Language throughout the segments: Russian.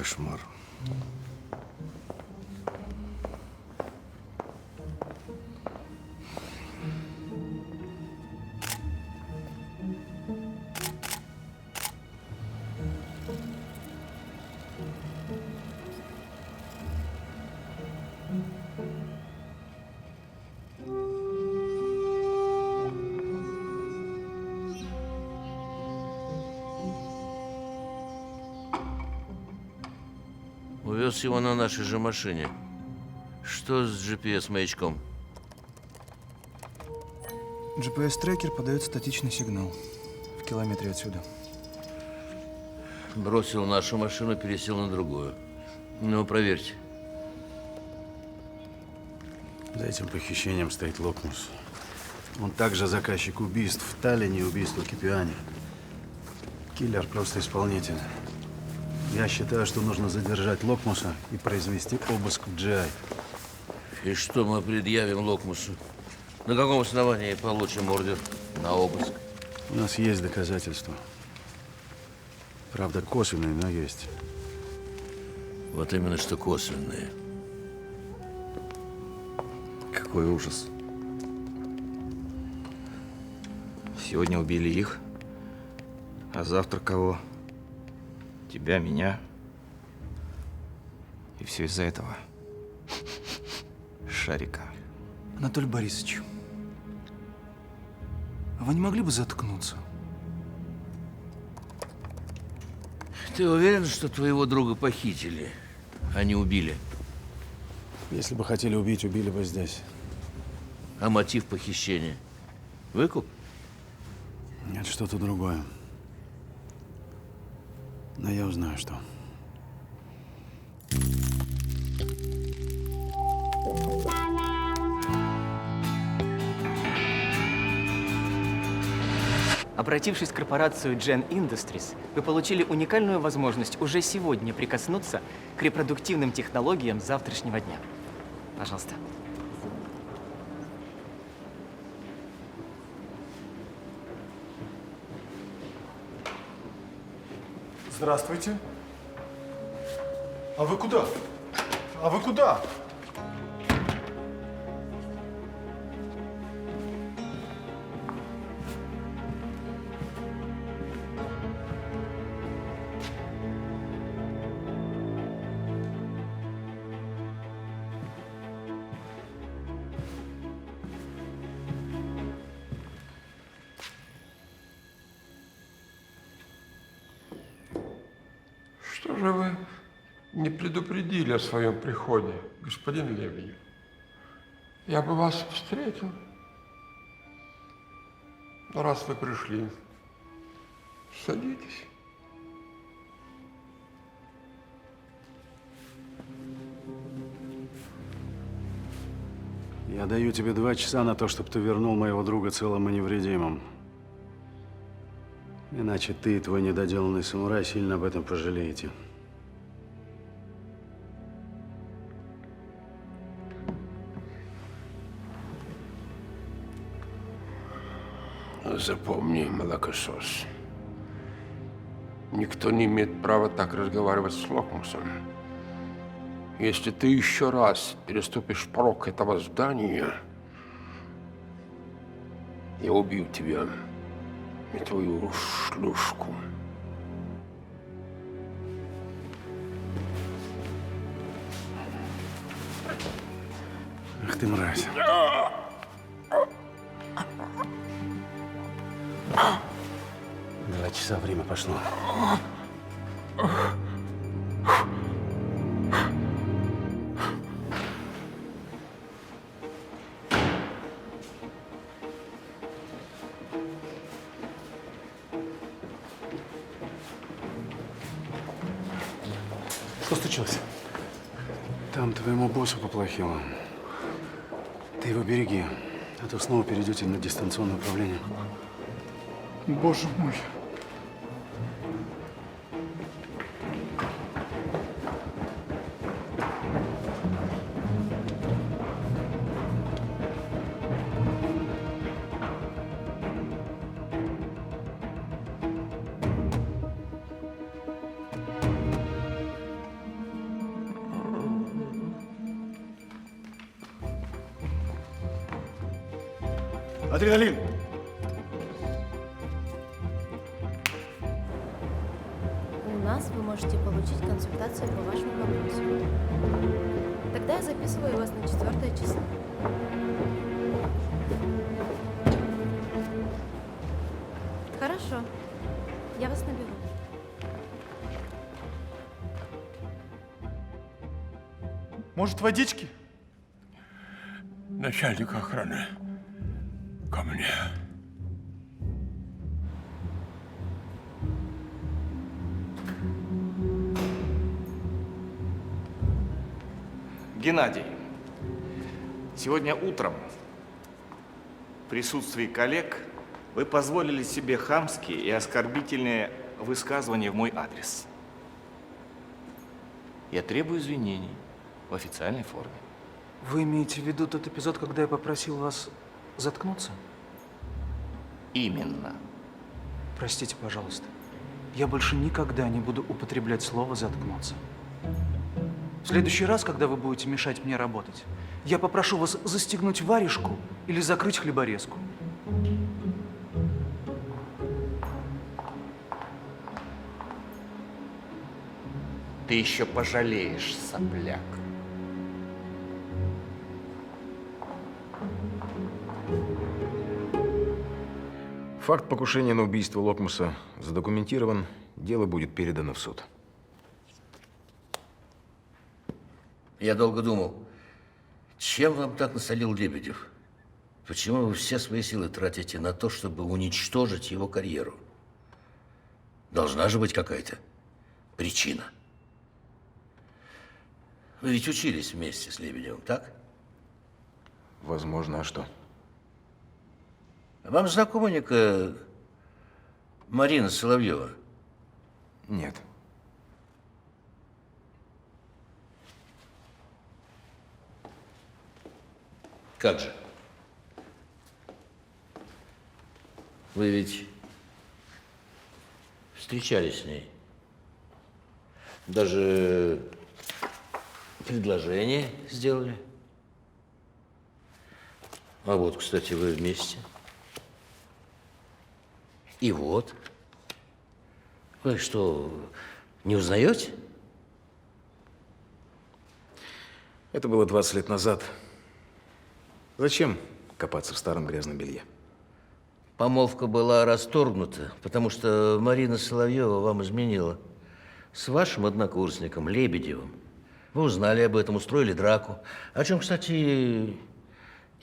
кошмар. Увез его на нашей же машине. Что с GPS-маячком? GPS-трекер подает статичный сигнал в километре отсюда. Бросил нашу машину, пересел на другую. Ну, проверьте. За этим похищением стоит Локмус. Он также заказчик убийств в Таллине и убийства в Кипиане. Киллер просто исполнитель. Я считаю, что нужно задержать Локмуса и произвести обыск в GI. И что мы предъявим Локмусу? На каком основании получим ордер на обыск? У нас есть доказательства. Правда, косвенные, но есть. Вот именно что косвенные. Какой ужас. Сегодня убили их, а завтра кого? Тебя, меня. И все из-за этого. Шарика. Анатолий Борисович, а вы не могли бы заткнуться? Ты уверен, что твоего друга похитили, а не убили? Если бы хотели убить, убили бы здесь. А мотив похищения? Выкуп? Нет, что-то другое. Но я узнаю, что. Обратившись в корпорацию Gen Industries, вы получили уникальную возможность уже сегодня прикоснуться к репродуктивным технологиям завтрашнего дня. Пожалуйста. Здравствуйте. А вы куда? А вы куда? Что же вы не предупредили о своем приходе, господин Левий? Я бы вас встретил. Но раз вы пришли, садитесь. Я даю тебе 2 часа на то, чтобы ты вернул моего друга целым и невредимым. Иначе ты и твой недоделанный самурай сильно об этом пожалеете. Запомни, молокосос, никто не имеет права так разговаривать с Локмусом. Если ты еще раз переступишь порог этого здания, я убью тебя и твою шлюшку. Ах ты мразь. 2 часа, время пошло. Что случилось? Там твоему боссу поплохело. Ты его береги, а то снова перейдете на дистанционное управление. Боже мой. Адреналин! У нас вы можете получить консультацию по вашему вопросу. Тогда я записываю вас на 4 число. Хорошо. Я вас наберу. Может, водички? Начальник охраны, ко мне. Геннадий, сегодня утром в присутствии коллег вы позволили себе хамские и оскорбительные высказывания в мой адрес. Я требую извинений в официальной форме. Вы имеете в виду тот эпизод, когда я попросил вас заткнуться? Именно. Простите, пожалуйста. Я больше никогда не буду употреблять слово «заткнуться». В следующий раз, когда вы будете мешать мне работать, я попрошу вас застегнуть варежку или закрыть хлеборезку. Ты еще пожалеешь, сопляк. Факт покушения на убийство Локмуса задокументирован, дело будет передано в суд. Я долго думал, чем вам так насолил Лебедев? Почему вы все свои силы тратите на то, чтобы уничтожить его карьеру? Должна же быть какая-то причина. Вы ведь учились вместе с Лебедевым, так? Возможно, а что? Вам знакома некая Марина Соловьева? Нет. Как же? Вы ведь встречались с ней. Даже предложение сделали. А вот, кстати, вы вместе. И вот. Вы что, не узнаете? Это было 20 лет назад. Зачем копаться в старом грязном белье? Помолвка была расторгнута, потому что Марина Соловьева вам изменила. С вашим однокурсником Лебедевым. Вы узнали об этом, устроили драку. О чем, кстати,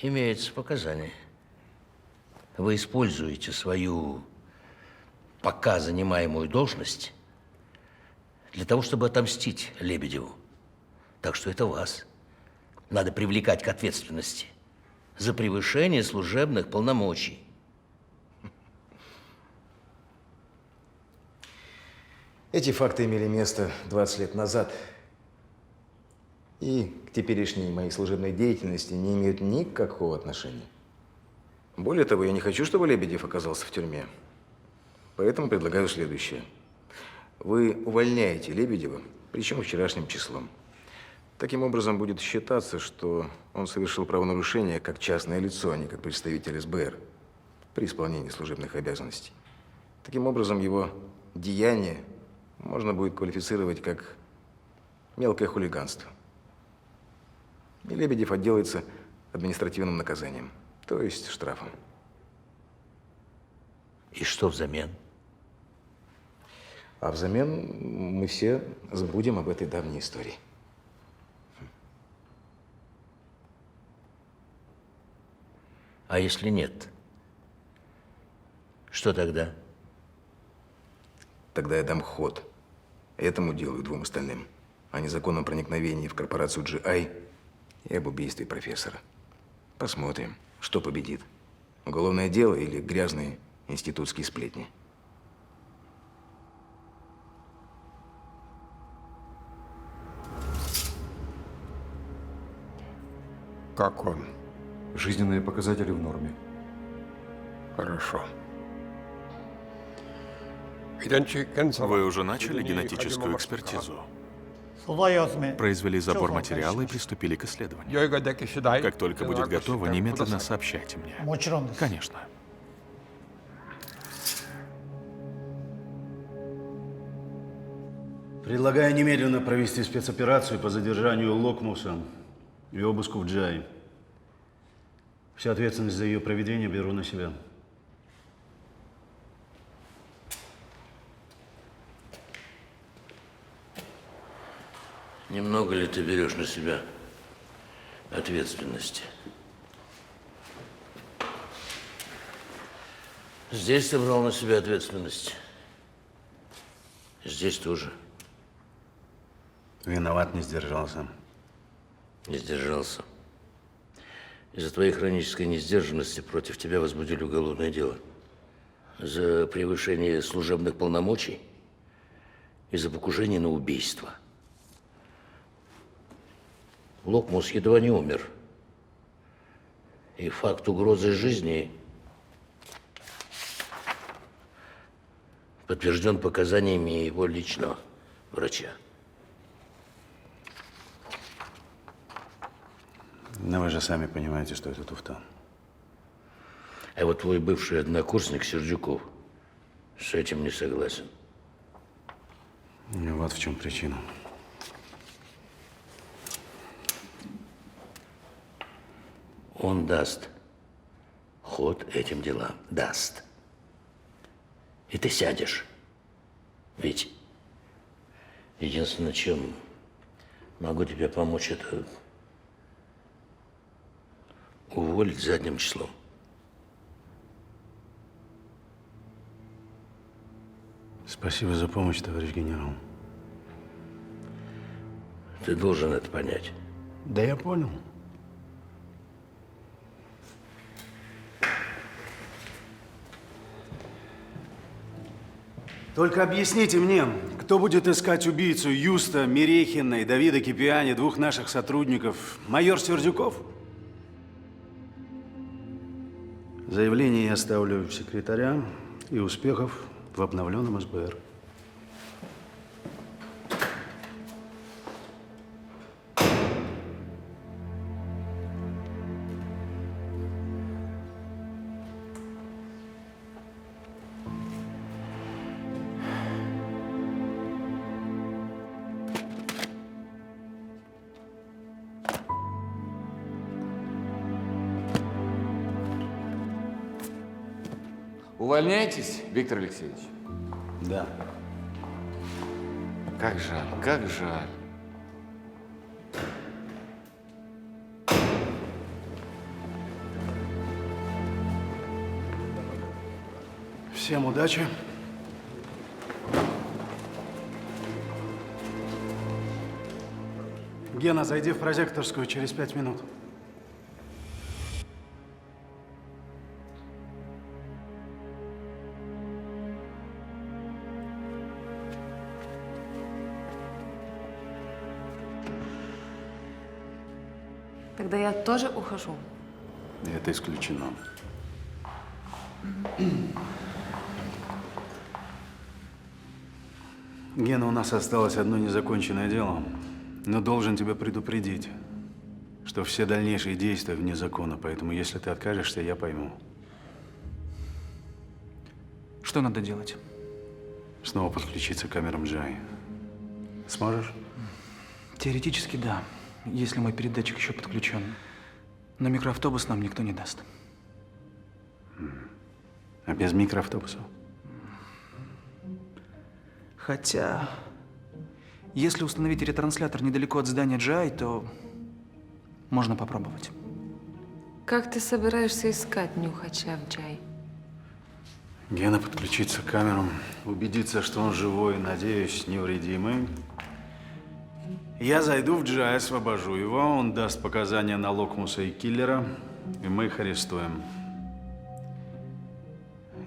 имеется показания. Вы используете свою пока занимаемую должность для того, чтобы отомстить Лебедеву. Так что это вас надо привлекать к ответственности за превышение служебных полномочий. Эти факты имели место 20 лет назад. И к теперешней моей служебной деятельности не имеют никакого отношения. Более того, я не хочу, чтобы Лебедев оказался в тюрьме. Поэтому предлагаю следующее. Вы увольняете Лебедева, причем вчерашним числом. Таким образом, будет считаться, что он совершил правонарушение как частное лицо, а не как представитель СБР при исполнении служебных обязанностей. Таким образом, его деяние можно будет квалифицировать как мелкое хулиганство. И Лебедев отделается административным наказанием, то есть штрафом. И что взамен? А взамен мы все забудем об этой давней истории. А если нет? Что тогда? Тогда я дам ход этому делу и 2 остальным. О незаконном проникновении в корпорацию GI и об убийстве профессора. Посмотрим, что победит. Уголовное дело или грязные институтские сплетни. Как он? Жизненные показатели в норме. Хорошо. Вы уже начали генетическую экспертизу? Произвели забор материала и приступили к исследованию. Jöjjä teki sitä Как только будет готово, немедленно сообщайте мне. Конечно. Предлагаю немедленно провести спецоперацию по задержанию Локмуса и обыску в Джае. Вся ответственность за ее проведение беру на себя. Немного ли ты берешь на себя ответственности? Здесь ты брал на себя ответственность. Здесь тоже. Виноват, не сдержался. Не сдержался. Из-за твоей хронической несдержанности против тебя возбудили уголовное дело. За превышение служебных полномочий и за покушение на убийство. Локмус едва не умер. И факт угрозы жизни подтвержден показаниями его личного врача. Но вы же сами понимаете, что это туфта. А вот твой бывший однокурсник Сердюков с этим не согласен. Вот в чем причина. Он даст ход этим делам. Даст. И ты сядешь. Ведь единственное, чем могу тебе помочь, это уволить задним числом. Спасибо за помощь, товарищ генерал. Ты должен это понять. Да я понял. Только объясните мне, кто будет искать убийцу Юста, Мерехина и Давида Кипиани, двух наших сотрудников? Майор Сердюков? Заявление я оставлю секретаря и успехов в обновленном СБР. Увольняетесь, Виктор Алексеевич? Да. Как жаль, как жаль. Всем удачи. Гена, зайди в прозекторскую через 5 минут. Тогда я тоже ухожу. Это исключено. Гена, у нас осталось одно незаконченное дело, но должен тебя предупредить, что все дальнейшие действия вне закона, поэтому если ты откажешься, я пойму. Что надо делать? Снова подключиться к камерам Джай. Сможешь? Теоретически да, если мой передатчик еще подключен. Но микроавтобус нам никто не даст. А без микроавтобуса? Хотя, если установить ретранслятор недалеко от здания GI, то можно попробовать. Как ты собираешься искать нюхача в Джай? Гена подключиться к камерам, убедиться, что он живой, надеюсь, невредимый. Я зайду в Джай, освобожу его, он даст показания на Локмуса и киллера, и мы их арестуем.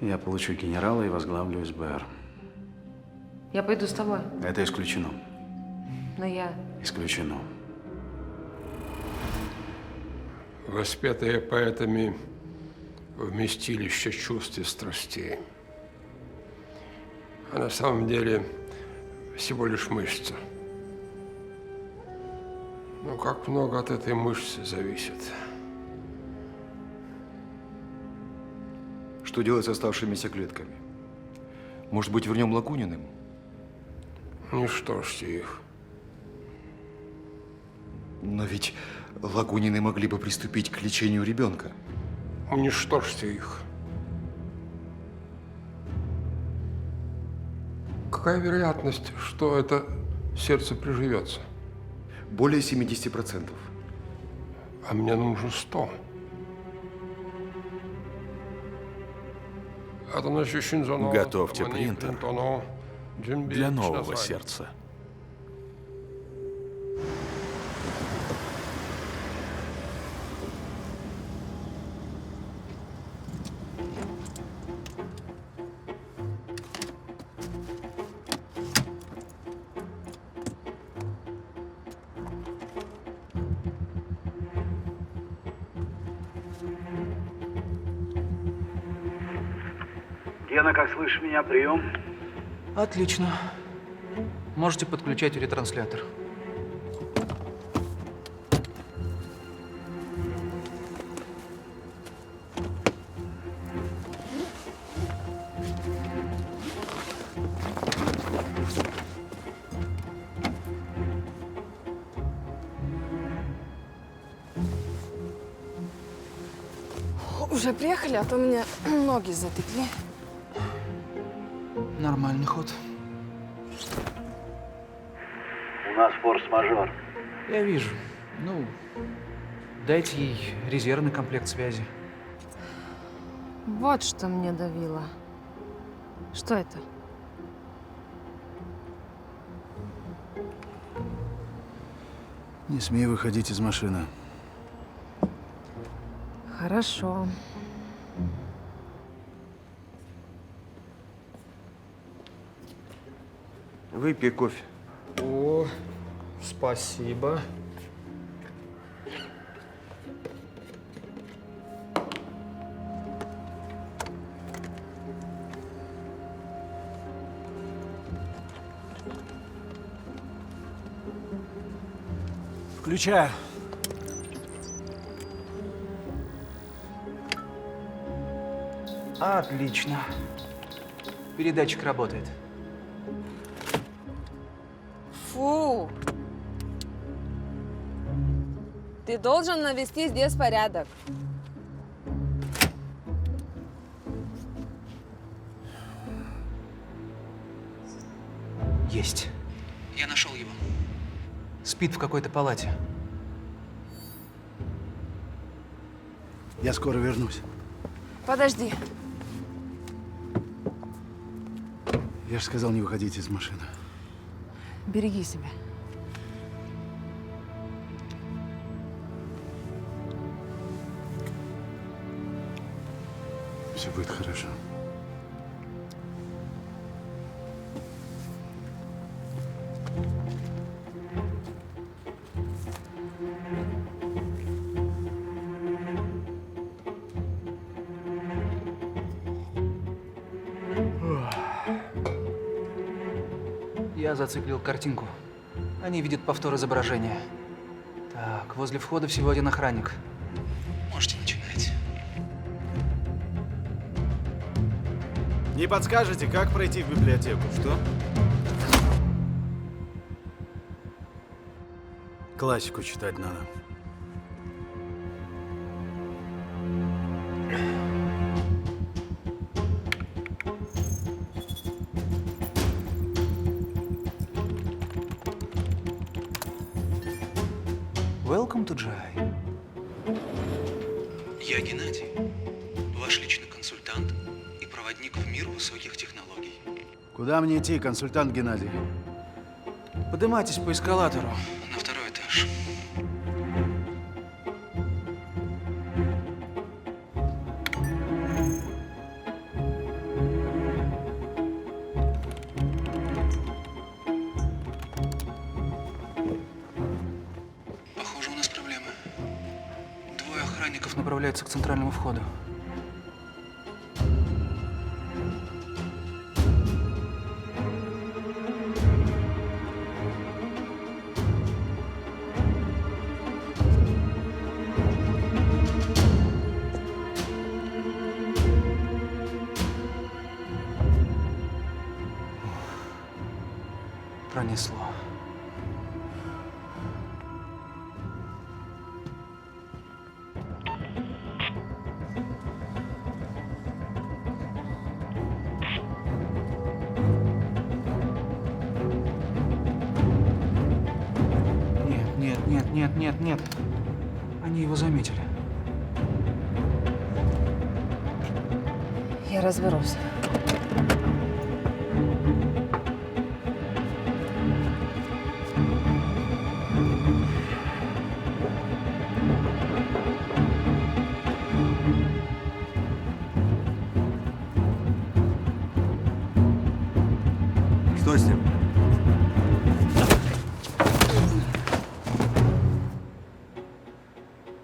Я получу генерала и возглавлю СБР. Я пойду с тобой, Это исключено. но я... Исключено. Воспетые поэтами вместилище чувств и страстей. А на самом деле всего лишь мышца. Но как много от этой мышцы зависит. Что делать с оставшимися клетками? Может быть, вернем Лагуниным? Уничтожьте их. Но ведь Лагунины могли бы приступить к лечению ребенка. Уничтожьте их. Какая вероятность, что это сердце приживется? Более 70%. А мне нужно 100. Готовьте принтер для нового сердца. Гена, как слышишь меня, прием? Отлично. Можете подключать ретранслятор. Уже приехали, а то меня ноги затекли. Нормальный ход. У нас форс-мажор. Я вижу. Ну, дайте ей резервный комплект связи. Вот что мне давило. Что это? Не смей выходить из машины. Хорошо. Выпей кофе. О, спасибо. Включаю. Отлично. Передатчик работает. Фу! Ты должен навести здесь порядок. Есть. Я нашел его. Спит в какой-то палате. Я скоро вернусь. Подожди. Я же сказал не выходить из машины. Береги себя. Все будет хорошо. Я зациклил картинку. Они видят повтор изображения. Так, возле входа всего один охранник. Можете начинать. Не подскажете, как пройти в библиотеку? Что? Классику читать надо. Welcome to Jai. Я Геннадий, ваш личный консультант и проводник в мир высоких технологий. Куда мне идти, консультант Геннадий? Поднимайтесь по эскалатору. На второй этаж. Похоже, у нас проблемы. Двое охранников Направляются к центральному входу. пронесло. Нет. Они его заметили. Я разберусь. Что с ним?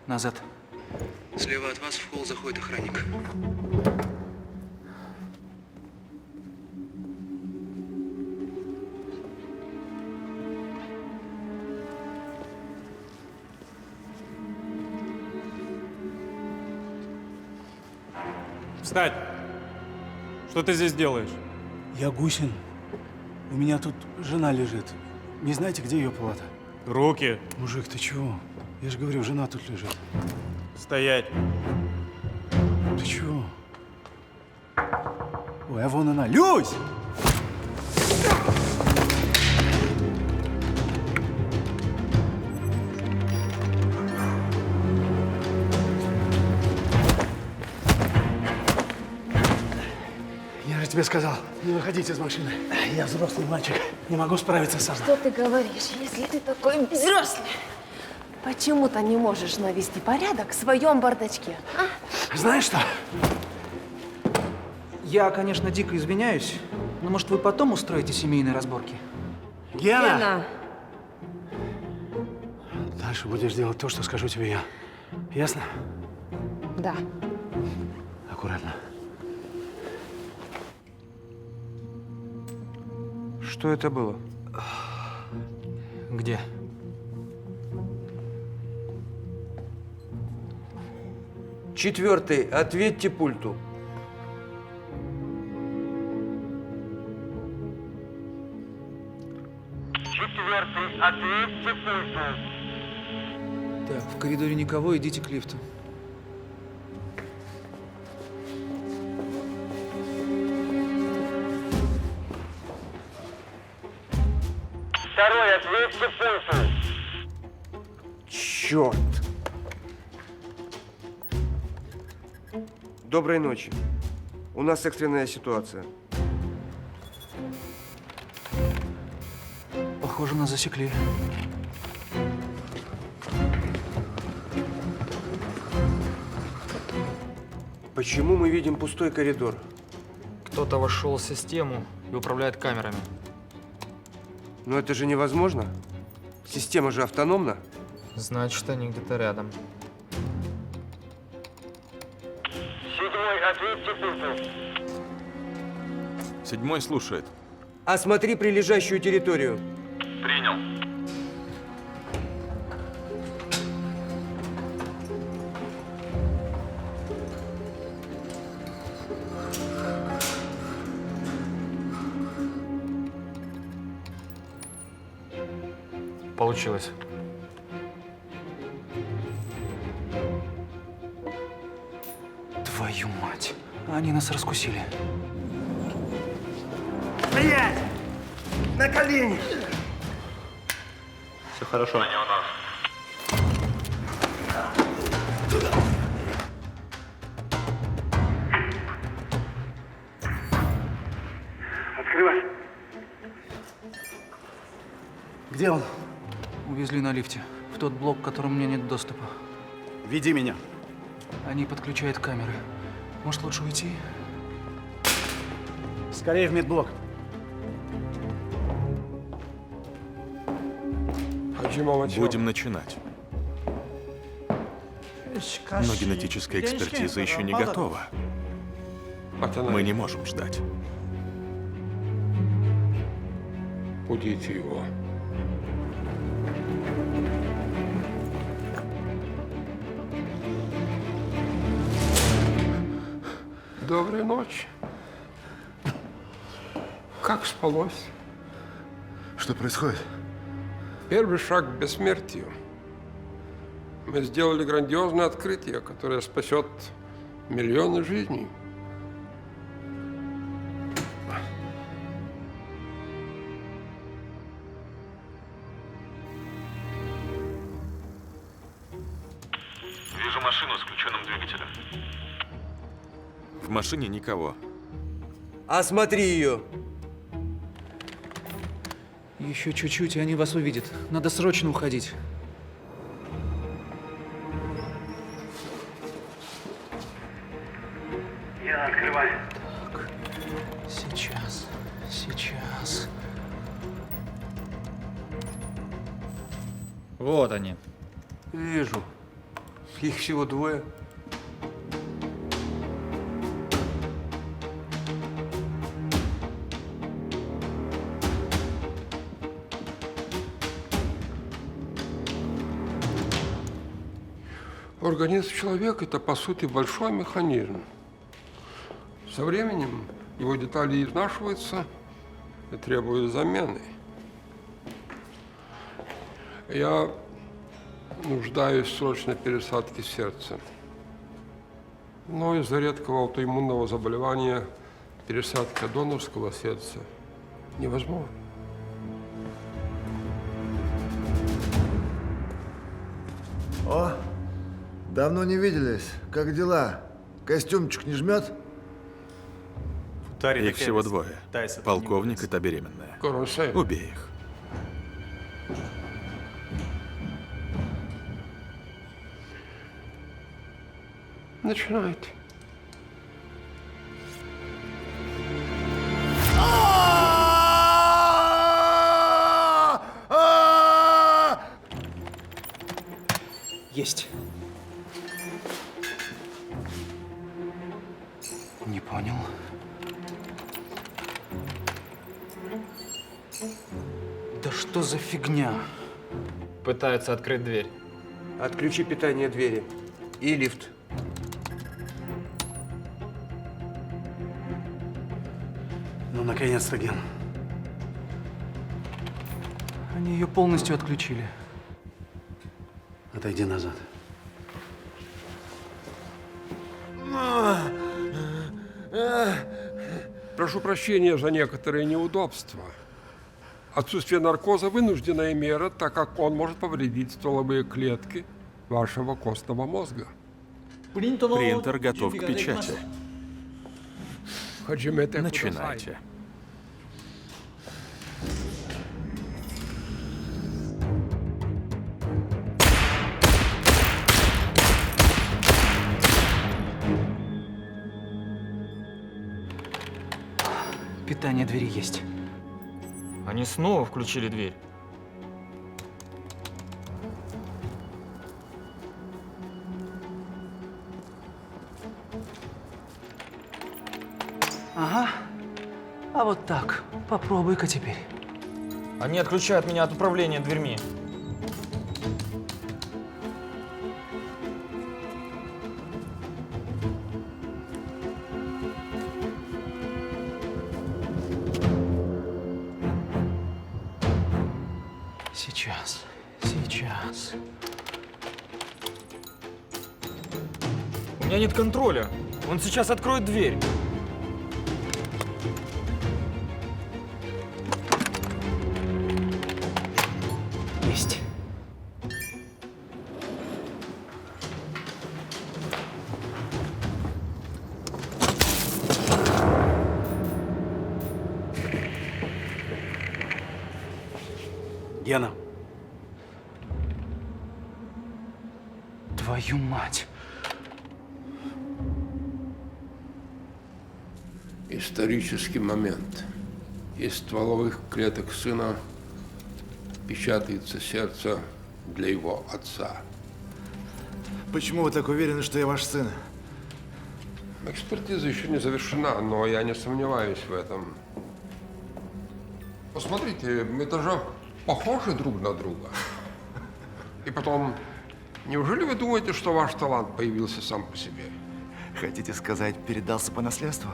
Назад. Слева от вас в холл заходит охранник. Встать! Что ты здесь делаешь? Я Гусин. У меня тут жена лежит. Не знаете, где ее палата? Руки! Мужик, ты чего? Я же говорю, жена тут лежит. Стоять! Ты чего? Ой, а вон она. Люсь! Я же тебе сказал, не выходите из машины. Я взрослый мальчик, не могу справиться сам. Что ты говоришь, если ты такой взрослый? Почему ты не можешь навести порядок в своем бардачке? А? Знаешь что? Я, конечно, дико извиняюсь, но, может, вы потом устроите семейные разборки? Гена! Дальше будешь делать то, что скажу тебе я. Ясно? Да. Аккуратно. Что это было? Где? Четвертый. Ответьте пульту. Четвертый. Ответьте пульту. Так, в коридоре никого, идите к лифту. Второй. Ответьте пульту. Черт. Доброй ночи. У нас экстренная ситуация. Похоже, нас засекли. Почему мы видим пустой коридор? Кто-то вошел в систему и управляет камерами. Но это же невозможно. Система же автономна. Значит, они где-то рядом. Седьмой. Ответьте пульту. Седьмой слушает. Осмотри прилежащую территорию. Принял. Получилось. Твою мать. Они нас раскусили. Стоять! На колени! Все хорошо. Они у нас. Открывай. Где он? Увезли на лифте. В тот блок, к которому у меня нет доступа. Веди меня. Они подключают камеры. Может, лучше уйти? Скорее в медблок. Будем начинать. Но генетическая экспертиза еще не готова. Мы не можем ждать. Будите его. Доброй ночи. Как спалось? Что происходит? Первый шаг к бессмертию. Мы сделали грандиозное открытие, которое спасет миллионы жизней. Вижу машину с включенным двигателем. В машине никого. Осмотри ее. Еще чуть-чуть, и они вас увидят. Надо срочно уходить. Я открываю. Так, сейчас. Вот они. Вижу. Их всего двое. Организм человека – это, по сути, большой механизм. Со временем его детали изнашиваются и требуют замены. Я нуждаюсь в срочной пересадке сердца. Но из-за редкого аутоиммунного заболевания пересадка донорского сердца невозможна. О, давно не виделись. Как дела? Костюмчик не жмет? Их всего двое. Полковник и та беременная. Убей их. Начинайте. Есть. Не понял. Да что за фигня? Пытаются открыть дверь. Отключи питание двери. И лифт. Ну, наконец-то, Ген. Они ее полностью отключили. Отойди назад. Прошу прощения за некоторые неудобства. Отсутствие наркоза – вынужденная мера, так как он может повредить стволовые клетки вашего костного мозга. Принтер готов к печати. Начинайте. Начинайте. Питание двери есть. Они снова включили дверь. Ага. А вот так. Попробуй-ка теперь. Они отключают меня от управления дверьми. Сейчас. У меня нет контроля. Он сейчас откроет дверь. Есть. Гена. Твою мать. Исторический момент. Из стволовых клеток сына печатается сердце для его отца. Почему вы так уверены, что я ваш сын? Экспертиза еще не завершена, но я не сомневаюсь в этом. Посмотрите, это же похожи друг на друга. И потом, неужели вы думаете, что ваш талант появился сам по себе? Хотите сказать, передался по наследству?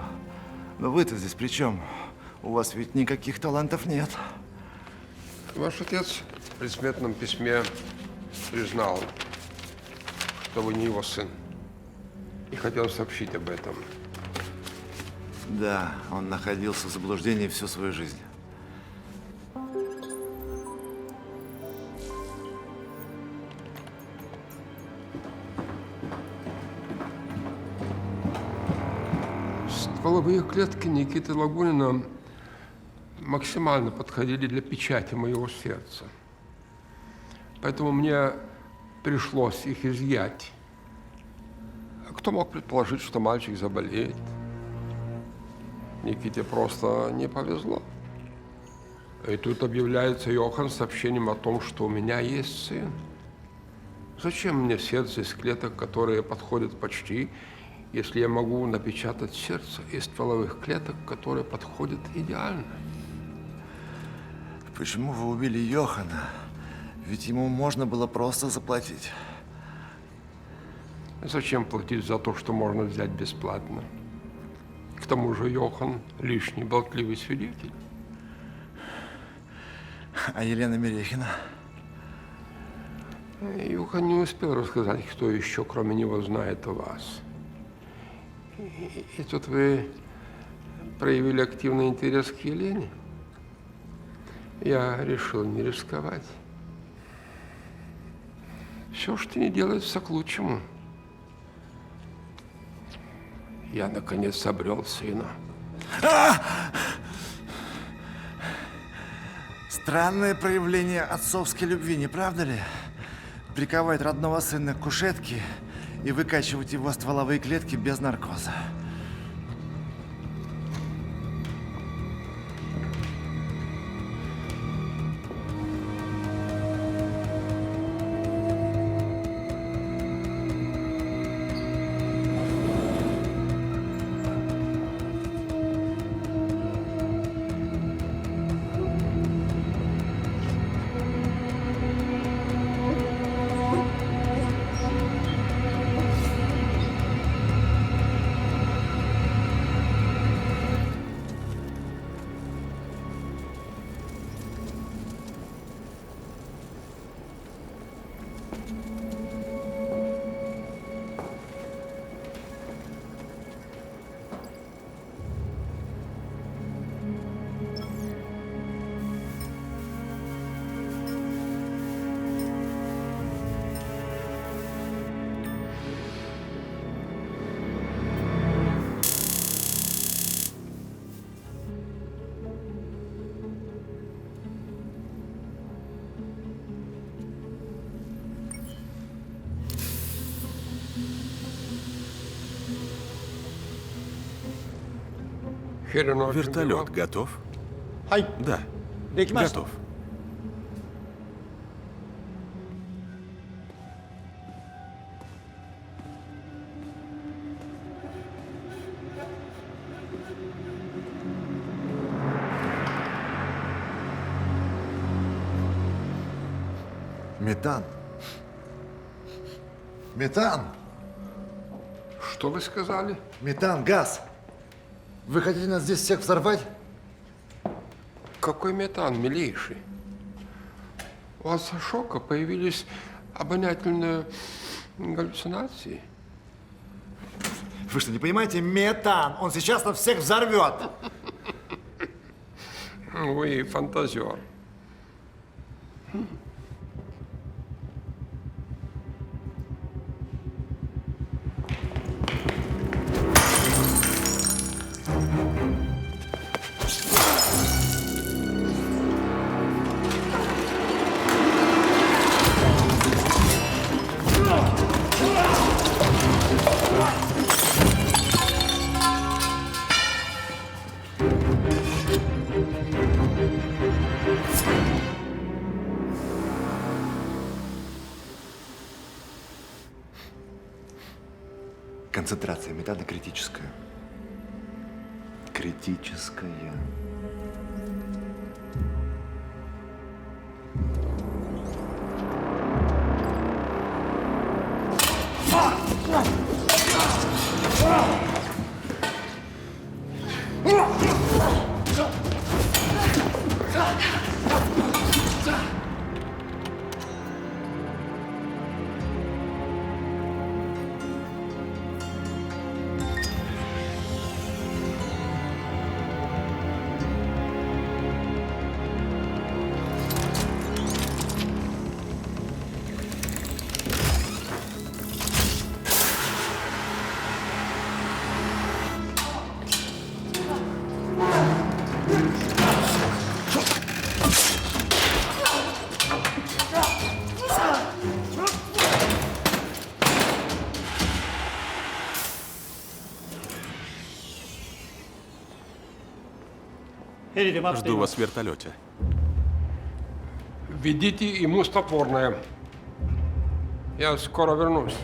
Но вы-то здесь при чем? У вас ведь никаких талантов нет. Ваш отец в предсмертном письме признал, что вы не его сын. И хотел сообщить об этом. Да, он находился в заблуждении всю свою жизнь. Стволовые клетки Никиты Лагунина максимально подходили для печати моего сердца. Поэтому мне пришлось их изъять. Кто мог предположить, что мальчик заболеет? Никите просто не повезло. И тут объявляется Йохан с сообщением о том, что у меня есть сын. Зачем мне сердце из клеток, которые подходят почти, если я могу напечатать сердце из стволовых клеток, которые подходят идеально? Почему вы убили Йохана? Ведь ему можно было просто заплатить. Зачем платить за то, что можно взять бесплатно? К тому же Йохан лишний болтливый свидетель. А Елена Мерехина? Йохан не успел рассказать, кто еще, кроме него, знает о вас. И тут вы проявили активный интерес к Елене. Я решил не рисковать. Все, что не делается, к лучшему. Я, наконец, обрел сына. Странное проявление отцовской любви, не правда ли? Приковать родного сына к кушетке и выкачивать его стволовые клетки без наркоза. Вертолет готов? Да, готов. Метан. Метан. Что вы сказали? Метан, газ. Вы хотите нас здесь всех взорвать? Какой метан, милейший? У вас от шока появились обонятельные галлюцинации? Вы что, не понимаете? Метан. Он сейчас нас всех взорвет. Вы фантазер. Концентрация метана критическая. Критическая. Жду вас в вертолете. Введите ему снотворное. Я скоро вернусь.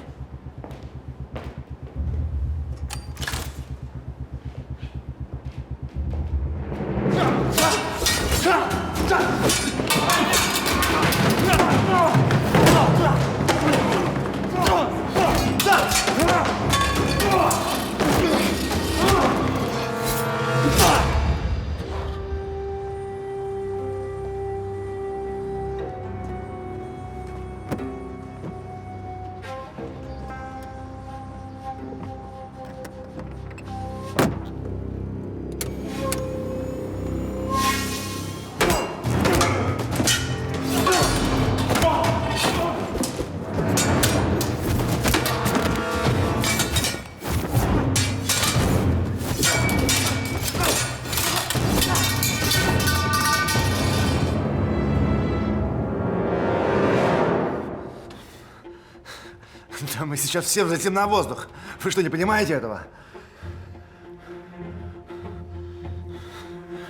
Да мы сейчас все взлетим на воздух. Вы что, не понимаете этого?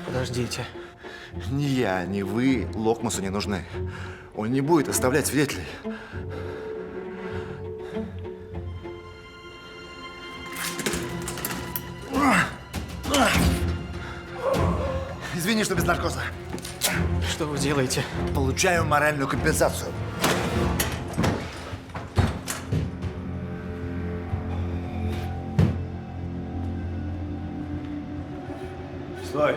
Подождите. Ни я, ни вы Локмусу не нужны. Он не будет оставлять свидетелей. Извини, что без наркоза. Что вы делаете? Получаю моральную компенсацию. Стой!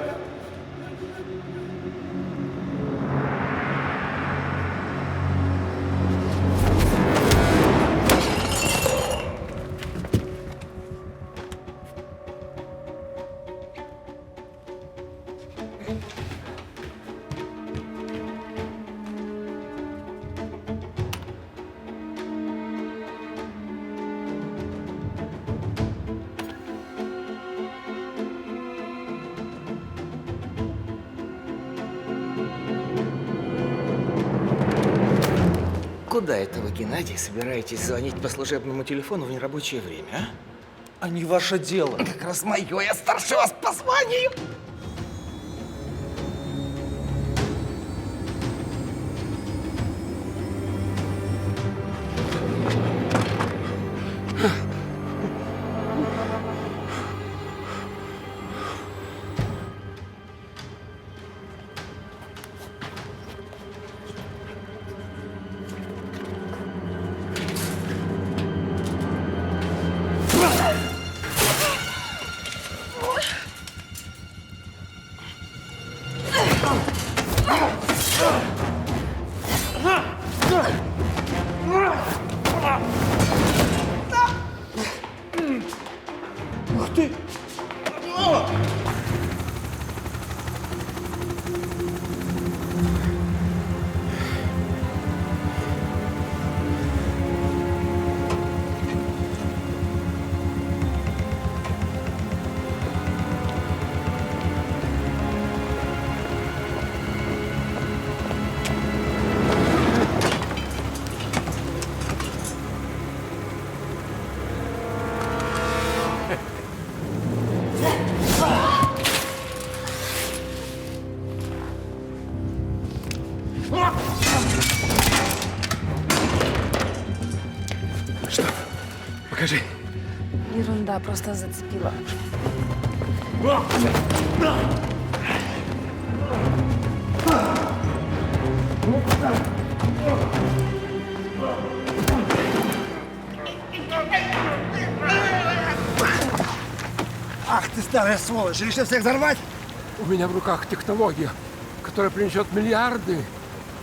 Куда это вы, Геннадий, собираетесь звонить по служебному телефону в нерабочее время, а? А не ваше дело. Как раз мое, я старше вас по званию. Ух ты! Что? Покажи. Ерунда, просто зацепила. Ах ты, старая сволочь! Решил всех взорвать? У меня в руках технология, которая принесет миллиарды.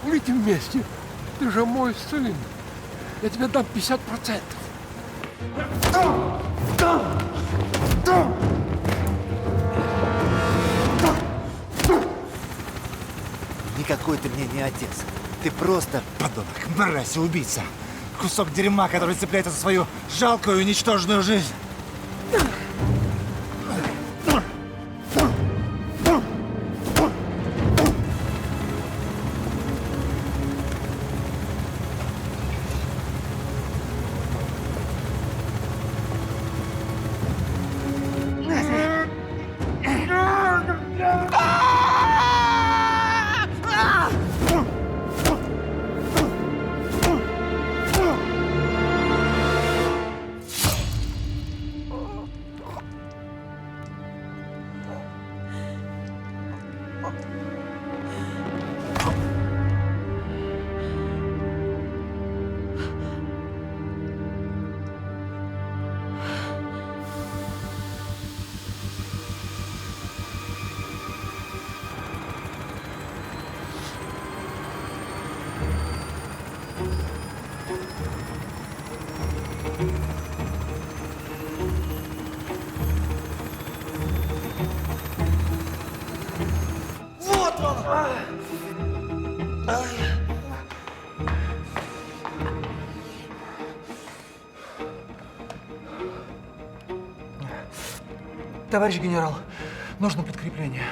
Улетим вместе. Ты же мой сын. Я тебе дам 50%. Никакой ты мне не отец. Ты просто подонок, мразь и убийца. Кусок дерьма, который цепляется за свою жалкую и ничтожную жизнь. Ah! Товарищ генерал, нужно подкрепление.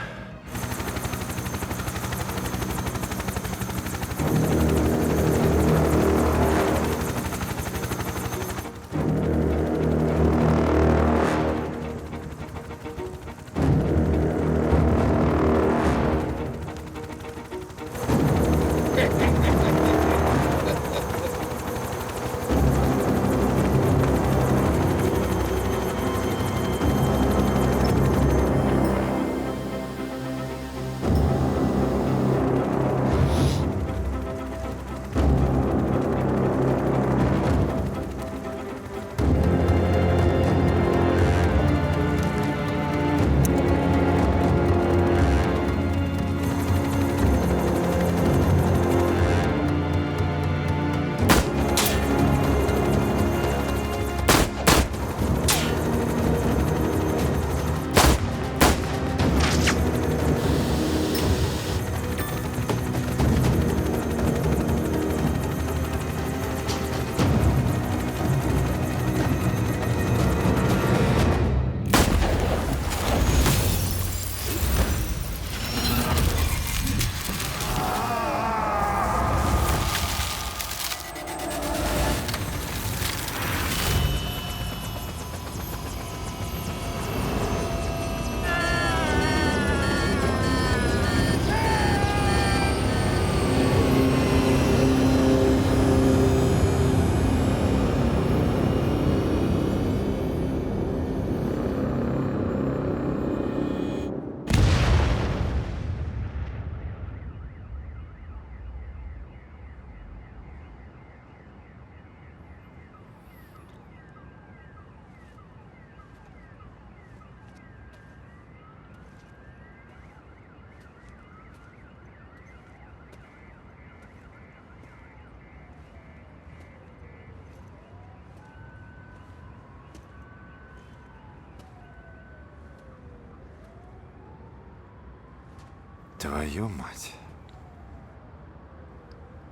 Твою мать.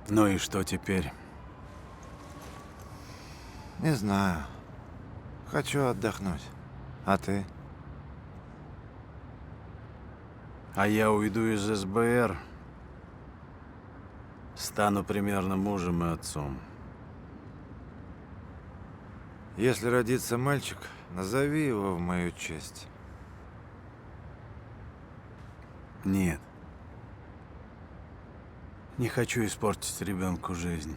Ну и что теперь? Не знаю. Хочу отдохнуть. А ты? А я уйду из СБР. Стану примерно мужем и отцом. Если родится мальчик, назови его в мою честь. Нет. Не хочу испортить ребенку жизнь.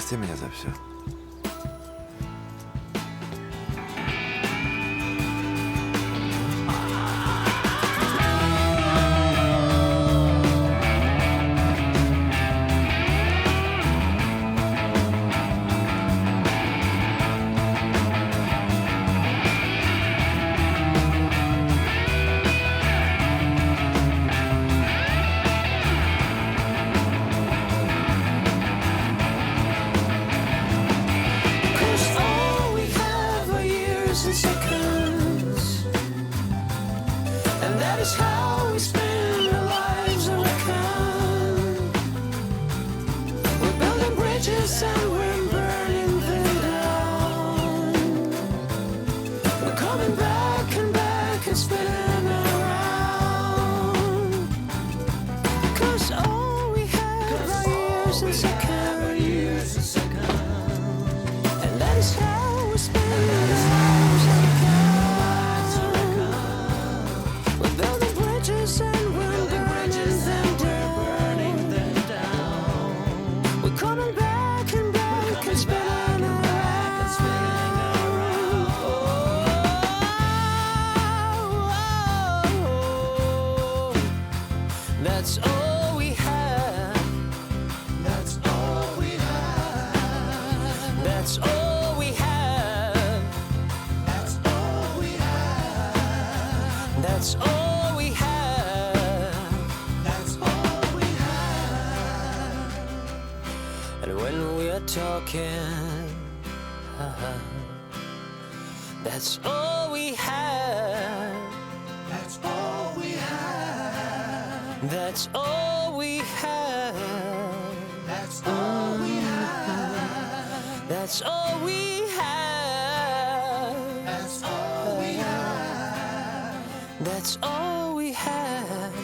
прости меня за все. That's all we have. That's all we have. That's all we have. That's all we have. That's all we have. That's all we have. And when we are talking, that's all we have. That's all we have. That's all we have. That's all we have. That's all we have. That's all we have. That's all we have.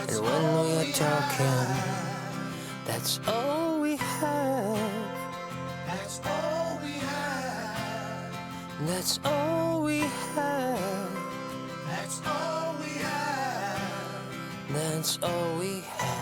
And when we are talking, that's all we have. That's all we have. That's all we have. That's all we have. That's all we have.